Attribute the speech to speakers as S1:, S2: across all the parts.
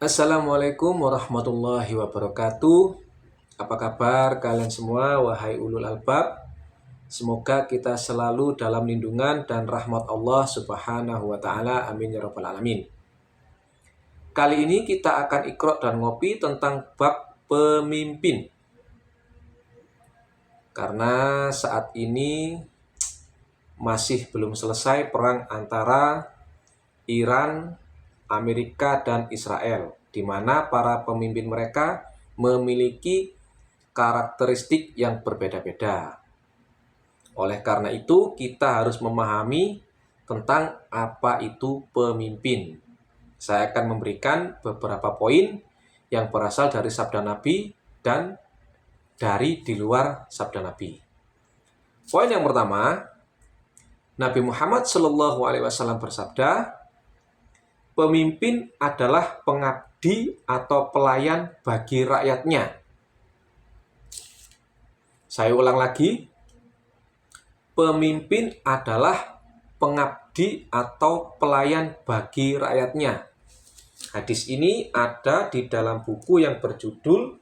S1: Assalamualaikum warahmatullahi wabarakatuh. Apa kabar kalian semua, wahai ulul albab? Semoga kita selalu dalam lindungan dan rahmat Allah Subhanahu wa Ta'ala. Amin ya Rabbal 'Alamin. Kali ini kita akan iqra dan ngopi tentang bab pemimpin. Karena saat ini masih belum selesai perang antara Iran, Amerika, dan Israel, di mana para pemimpin mereka memiliki karakteristik yang berbeda-beda. Oleh karena itu, kita harus memahami tentang apa itu pemimpin. Saya akan memberikan beberapa poin yang berasal dari sabda Nabi dan dari di luar sabda Nabi. Poin yang pertama, Nabi Muhammad SAW bersabda, pemimpin adalah pengabdi atau pelayan bagi rakyatnya. Saya ulang lagi, pemimpin adalah pengabdi atau pelayan bagi rakyatnya. Hadis ini ada di dalam buku yang berjudul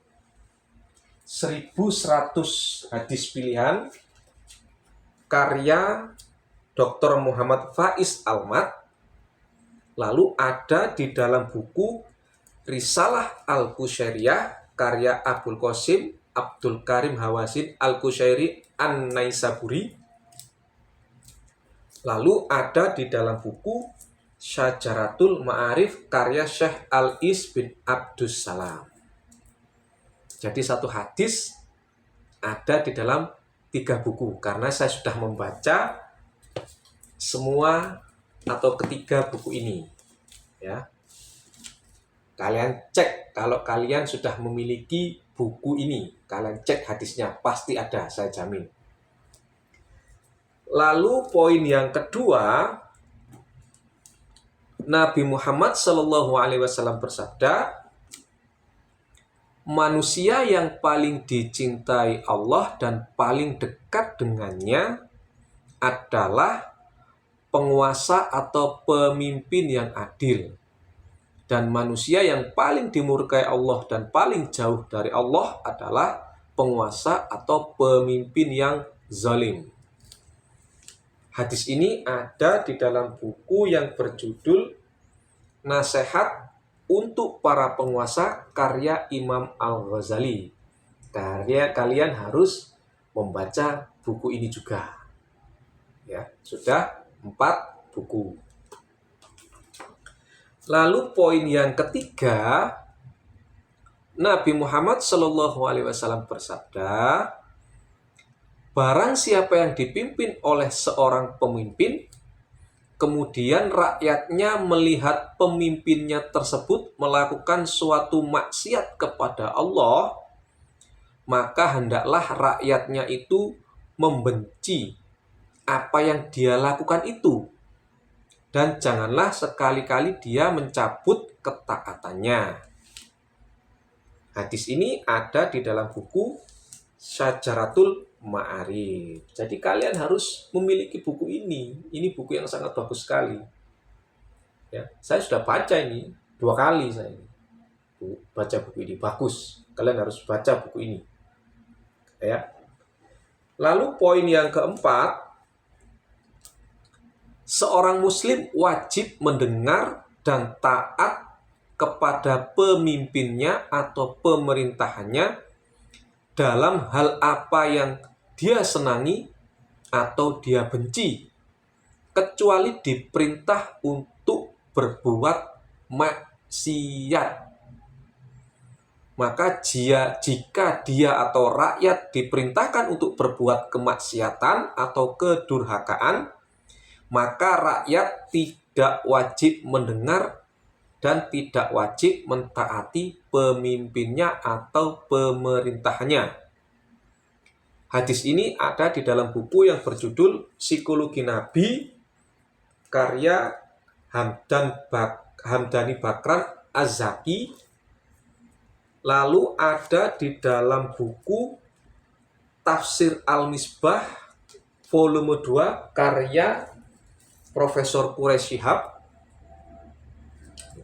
S1: 1100 Hadis Pilihan, karya Dr. Muhammad Faiz Almat. Lalu ada di dalam buku Risalah Al-Qushairiyah, karya Abul Qasim Abdul Karim Hawasin Al-Qushairi An-Naisaburi. Lalu ada di dalam buku Syajaratul Ma'arif, karya Syekh Al-Is bin Abdus Salam. Jadi satu hadis ada di dalam 3 buku, karena saya sudah membaca semua atau ketiga buku ini, ya. Kalian cek kalau kalian sudah memiliki buku ini, kalian cek hadisnya, pasti ada, saya jamin. Lalu poin yang kedua, Nabi Muhammad SAW bersabda, manusia yang paling dicintai Allah dan paling dekat dengannya adalah penguasa atau pemimpin yang adil. Dan manusia yang paling dimurkai Allah dan paling jauh dari Allah adalah penguasa atau pemimpin yang zalim. Hadis ini ada di dalam buku yang berjudul Nasihat untuk para penguasa, karya Imam Al-Ghazali. Kalian harus membaca buku ini juga. Ya, sudah 4 buku. Lalu poin yang ketiga, Nabi Muhammad SAW bersabda, barang siapa yang dipimpin oleh seorang pemimpin, kemudian rakyatnya melihat pemimpinnya tersebut melakukan suatu maksiat kepada Allah, maka hendaklah rakyatnya itu membenci apa yang dia lakukan itu, dan janganlah sekali-kali dia mencabut ketaatannya. Hadis ini ada di dalam buku Syajaratul Ma'arif. Jadi kalian harus memiliki buku ini. Ini buku yang sangat bagus sekali. Ya, saya sudah baca ini 2 kali, saya baca buku ini, bagus. Kalian harus baca buku ini. Ya. Lalu poin yang keempat, seorang muslim wajib mendengar dan taat kepada pemimpinnya atau pemerintahannya dalam hal apa yang dia senangi atau dia benci, kecuali diperintah untuk berbuat maksiat. Maka jika dia atau rakyat diperintahkan untuk berbuat kemaksiatan atau kedurhakaan, maka rakyat tidak wajib mendengar dan tidak wajib mentaati pemimpinnya atau pemerintahannya. Hadis ini ada di dalam buku yang berjudul Psikologi Nabi, karya Hamdani Bakran Az-Zaki. Lalu ada di dalam buku Tafsir Al-Misbah volume 2, karya Profesor Quraish Shihab.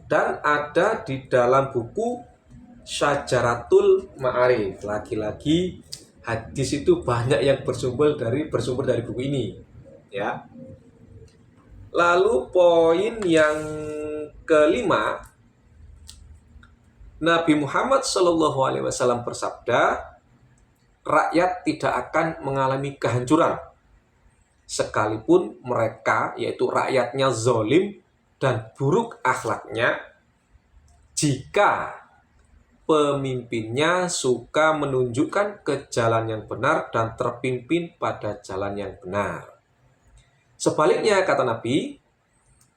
S1: dan ada di dalam buku Syajaratul Ma'arif. Lagi-lagi hadis itu banyak yang bersumber dari buku ini, ya. Lalu poin yang kelima, Nabi Muhammad SAW bersabda, rakyat tidak akan mengalami kehancuran sekalipun mereka, yaitu rakyatnya, zalim dan buruk akhlaknya, jika pemimpinnya suka menunjukkan ke jalan yang benar dan terpimpin pada jalan yang benar. Sebaliknya, kata Nabi,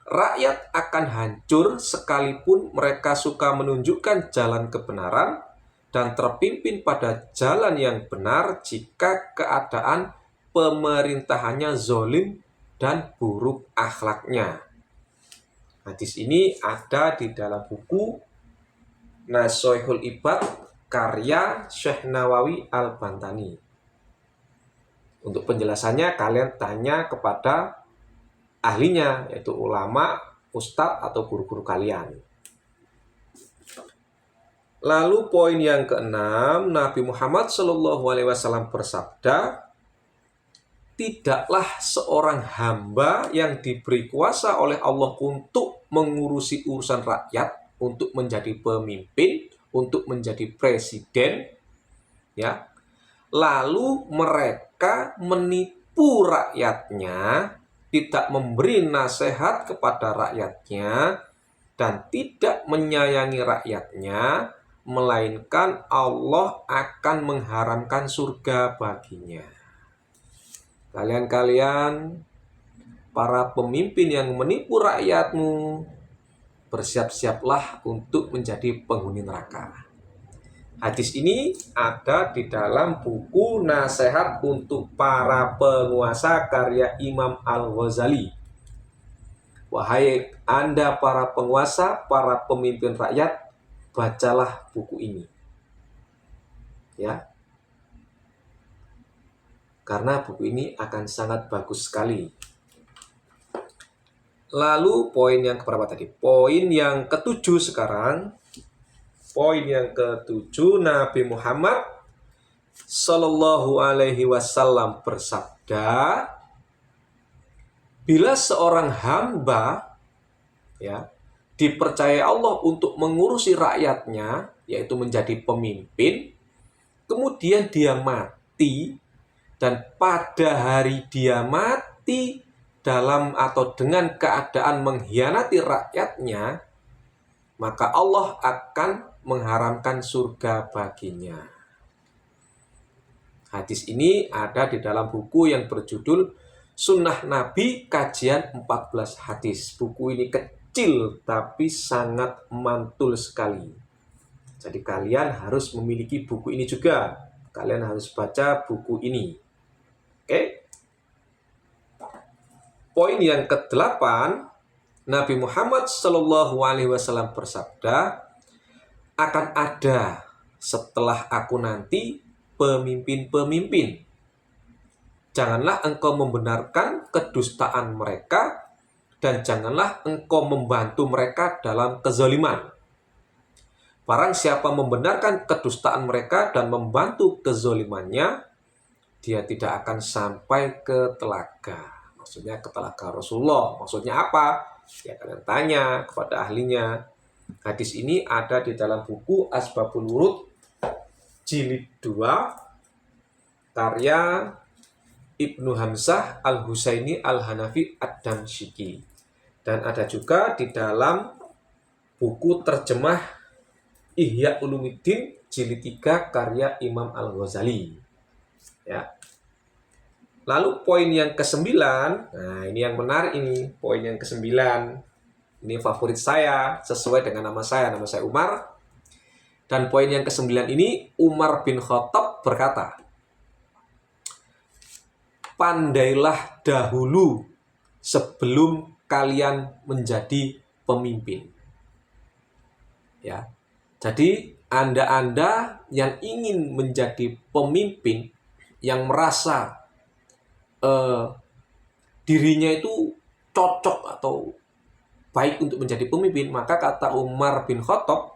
S1: rakyat akan hancur sekalipun mereka suka menunjukkan jalan kebenaran dan terpimpin pada jalan yang benar jika keadaan pemerintahannya zalim dan buruk akhlaknya. Hadis ini ada di dalam buku Nashihul Ibad karya Syekh Nawawi Al-Bantani. Untuk penjelasannya kalian tanya kepada ahlinya, yaitu ulama, ustadz atau guru-guru kalian. Lalu poin yang keenam, Nabi Muhammad SAW bersabda, tidaklah seorang hamba yang diberi kuasa oleh Allah untuk mengurusi urusan rakyat, untuk menjadi pemimpin, untuk menjadi presiden, ya, lalu mereka menipu rakyatnya, tidak memberi nasihat kepada rakyatnya, dan tidak menyayangi rakyatnya, melainkan Allah akan mengharamkan surga baginya. Kalian-kalian, para pemimpin yang menipu rakyatmu, bersiap-siaplah untuk menjadi penghuni neraka. Hadis ini ada di dalam buku Nasihat untuk Para Penguasa karya Imam Al-Ghazali. Wahai Anda para penguasa, para pemimpin rakyat, bacalah buku ini. Ya. Karena buku ini akan sangat bagus sekali. Lalu poin yang keberapa tadi? Poin yang ketujuh sekarang. Poin yang ketujuh, Nabi Muhammad Sallallahu Alaihi Wasallam bersabda, bila seorang hamba, ya, dipercaya Allah untuk mengurusi rakyatnya, yaitu menjadi pemimpin, kemudian dia mati, dan pada hari dia mati dalam atau dengan keadaan mengkhianati rakyatnya, maka Allah akan mengharamkan surga baginya. Hadis ini ada di dalam buku yang berjudul Sunnah Nabi Kajian 14 Hadis. Buku ini kecil tapi sangat mantul sekali. Jadi kalian harus memiliki buku ini juga. Kalian harus baca buku ini. Oke? Poin yang ke-8, Nabi Muhammad SAW bersabda, akan ada setelah aku nanti pemimpin-pemimpin. Janganlah engkau membenarkan kedustaan mereka, dan janganlah engkau membantu mereka dalam kezaliman. Barang siapa membenarkan kedustaan mereka dan membantu kezalimannya, dia tidak akan sampai ke telaga. Maksudnya ke telaga Rasulullah. Maksudnya apa? Ya kalian tanya kepada ahlinya. Hadis ini ada di dalam buku Asbabul Wurud jilid 2 karya Ibnu Hamzah Al-Husaini Al-Hanafi Ad-Damsyiki, dan ada juga di dalam buku terjemah Ihya Ulumuddin jilid 3 karya Imam Al-Ghazali. Ya. Lalu poin yang ke-9, nah ini yang menarik ini, poin yang ke-9. Ini favorit saya, sesuai dengan nama saya Umar. Dan poin yang ke-9 ini, Umar bin Khattab berkata, pandailah dahulu sebelum kalian menjadi pemimpin. Ya. Jadi, Anda-Anda yang ingin menjadi pemimpin, yang merasa dirinya itu cocok atau baik untuk menjadi pemimpin, maka kata Umar bin Khattab,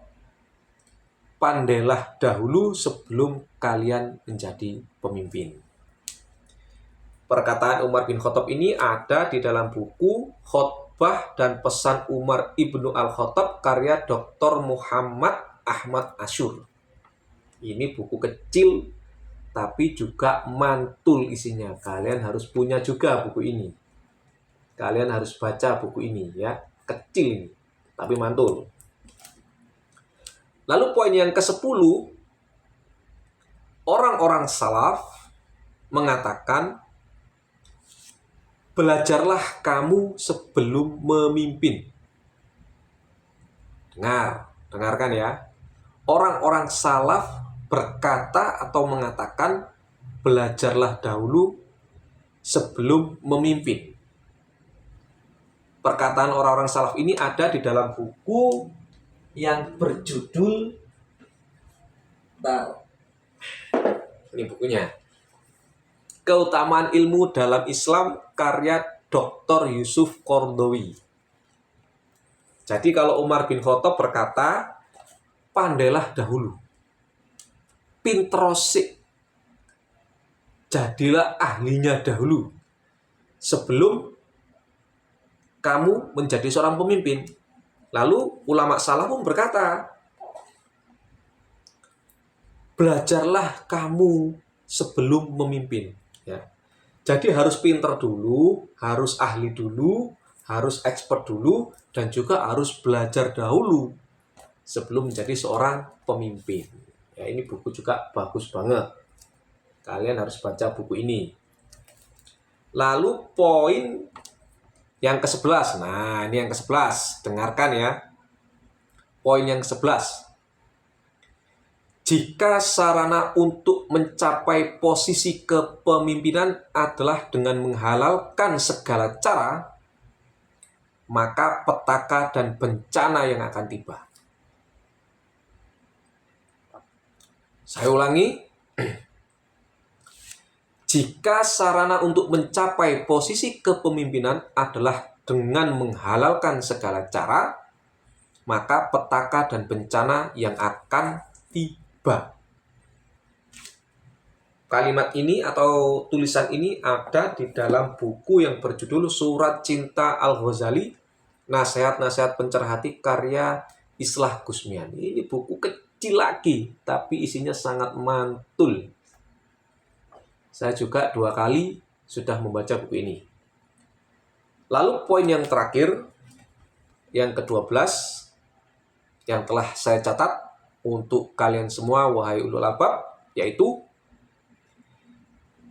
S1: pandailah dahulu sebelum kalian menjadi pemimpin. Perkataan Umar bin Khattab ini ada di dalam buku Khotbah dan Pesan Umar Ibnu Al-Khattab karya Dr. Muhammad Ahmad Asyur. Ini buku kecil tapi juga mantul isinya. Kalian harus punya juga buku ini. Kalian harus baca buku ini ya. Kecil ini, tapi mantul. Lalu poin yang ke-10, orang-orang salaf mengatakan, belajarlah kamu sebelum memimpin. Dengarkan ya. Orang-orang salaf berkata atau mengatakan, belajarlah dahulu sebelum memimpin. Perkataan orang-orang salaf ini ada di dalam buku yang berjudul, ini bukunya, Keutamaan Ilmu dalam Islam karya Dr. Yusuf Qaradawi. Jadi kalau Umar bin Khattab berkata, pandailah dahulu, pinterosik, jadilah ahlinya dahulu sebelum kamu menjadi seorang pemimpin. Lalu ulama salaf pun berkata, belajarlah kamu sebelum memimpin. Ya. Jadi harus pinter dulu, harus ahli dulu, harus expert dulu, dan juga harus belajar dahulu sebelum menjadi seorang pemimpin. Ya, ini buku juga bagus banget. Kalian harus baca buku ini. Lalu poin yang ke-11. Nah, ini yang ke-11. Dengarkan ya. Poin yang ke-11. Jika sarana untuk mencapai posisi kepemimpinan adalah dengan menghalalkan segala cara, maka petaka dan bencana yang akan tiba. Saya ulangi, jika sarana untuk mencapai posisi kepemimpinan adalah dengan menghalalkan segala cara, maka petaka dan bencana yang akan tiba. Kalimat ini atau tulisan ini ada di dalam buku yang berjudul Surat Cinta Al-Ghazali, Nasihat-Nasihat Pencerhati karya Islah Gusmian. Ini buku kecil lagi, tapi isinya sangat mantul. Saya juga 2 kali sudah membaca buku ini. Lalu poin yang terakhir, yang ke-12, yang telah saya catat untuk kalian semua, wahai ulul albab, yaitu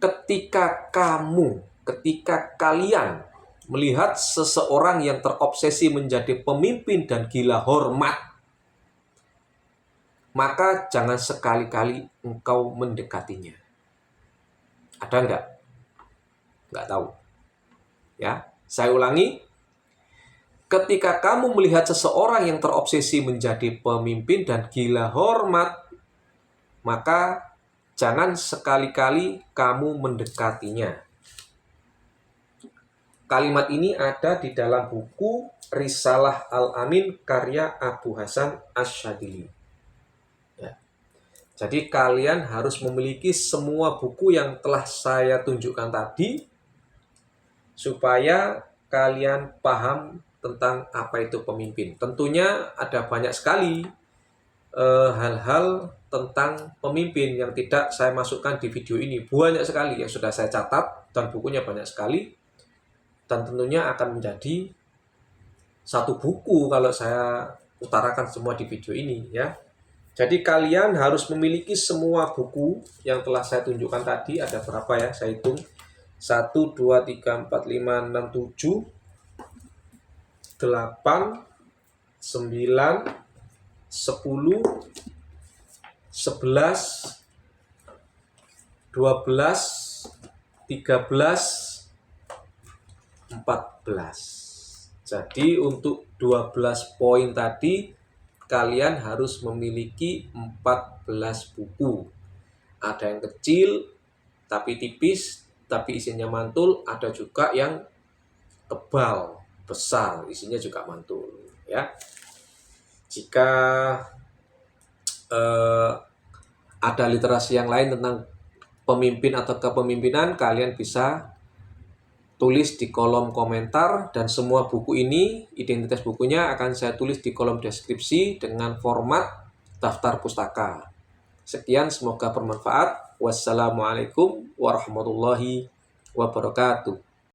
S1: ketika kalian melihat seseorang yang terobsesi menjadi pemimpin dan gila hormat, maka jangan sekali-kali engkau mendekatinya. Ada enggak? Enggak tahu. Ya, saya ulangi. Ketika kamu melihat seseorang yang terobsesi menjadi pemimpin dan gila hormat, maka jangan sekali-kali kamu mendekatinya. Kalimat ini ada di dalam buku Risalah Al-Amin karya Abu Hasan Asy-Syadzili. Ya. Jadi kalian harus memiliki semua buku yang telah saya tunjukkan tadi supaya kalian paham tentang apa itu pemimpin. Tentunya ada banyak sekali hal-hal tentang pemimpin yang tidak saya masukkan di video ini. Banyak sekali yang sudah saya catat dan bukunya banyak sekali. Dan tentunya akan menjadi satu buku kalau saya utarakan semua di video ini ya. Jadi kalian harus memiliki semua buku yang telah saya tunjukkan tadi. Ada berapa ya? Saya hitung. 1, 2, 3, 4, 5, 6, 7, 8, 9, 10, 11, 12, 13, 14. Jadi untuk 12 poin tadi kalian harus memiliki 14 buku. Ada yang kecil tapi tipis tapi isinya mantul, ada juga yang tebal, besar, isinya juga mantul ya. Jika ada literasi yang lain tentang pemimpin atau kepemimpinan, kalian bisa tulis di kolom komentar, dan semua buku ini, identitas bukunya akan saya tulis di kolom deskripsi dengan format daftar pustaka. Sekian, semoga bermanfaat. Wassalamualaikum warahmatullahi wabarakatuh.